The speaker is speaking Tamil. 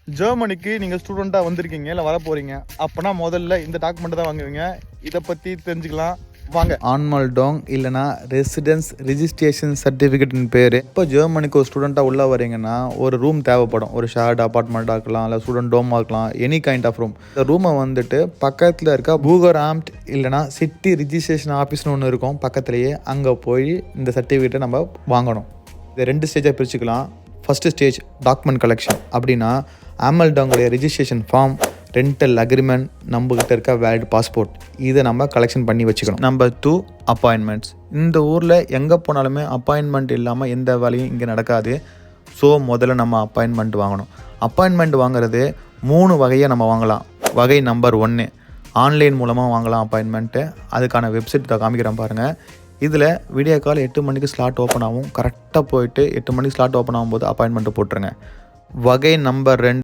ஜெர்மனிக்கு நீங்கள் ஸ்டூடெண்ட்டாக வந்திருக்கீங்க இல்லை வர போகிறீங்க அப்போனா முதல்ல இந்த டாக்குமெண்ட் தான் வாங்குவீங்க. இதை பற்றி தெரிஞ்சுக்கலாம் வாங்க. ஆன்மல்டோங் இல்லைனா ரெசிடென்ஸ் ரிஜிஸ்ட்ரேஷன் சர்டிஃபிகேட்னு பேர். இப்போ ஜெர்மனிக்கு ஒரு ஸ்டூடெண்ட்டாக உள்ளே வரீங்கன்னா ஒரு ரூம் தேவைப்படும். ஒரு ஷேர்ட் அப்பார்ட்மெண்ட்டாக இருக்கலாம், இல்லை ஸ்டூடெண்ட் டோமாக இருக்கலாம், எனி கைண்ட் ஆஃப் ரூம். இந்த ரூமை வந்துட்டு பக்கத்தில் இருக்க பூகராம்ட் இல்லைனா சிட்டி ரிஜிஸ்ட்ரேஷன் ஆஃபீஸ்னு ஒன்று இருக்கும் பக்கத்துலேயே. அங்கே போய் இந்த சர்டிஃபிகேட்டை நம்ம வாங்கணும். இதை 2 ஸ்டேஜாக பிரிச்சுக்கலாம். First stage document collection. அப்படின்னா ஆமல்டோங்களுடைய ரிஜிஸ்ட்ரேஷன் ஃபார்ம், ரெண்டல் அக்ரிமெண்ட், நம்மகிட்ட இருக்க வேலிட் பாஸ்போர்ட், இதை நம்ம கலெக்ஷன் பண்ணி வச்சுக்கணும். Number 2 appointments. இந்த ஊரில் எங்கே போனாலுமே அப்பாயின்மெண்ட் இல்லாமல் எந்த வேலையும் இங்கே நடக்காது. ஸோ முதல்ல நம்ம அப்பாயின்மெண்ட் வாங்கணும். அப்பாயின்மெண்ட் வாங்குறது 3 வகையாக நம்ம வாங்கலாம். வகை நம்பர் 1 ஆன்லைன் மூலமாக வாங்கலாம் அப்பாயின்மெண்ட்டு. அதுக்கான வெப்சைட் காமிக்கிறேன் பாருங்கள். இதில் விடிய கால் 8 மணிக்கு ஸ்லாட் ஓப்பன் ஆகும். கரெக்டாக போயிட்டு 8 மணிக்கு ஸ்லாட் ஓப்பன் ஆகும்போது அப்பாயின்மெண்ட்டு போட்டுருங்க. வகை நம்பர் 2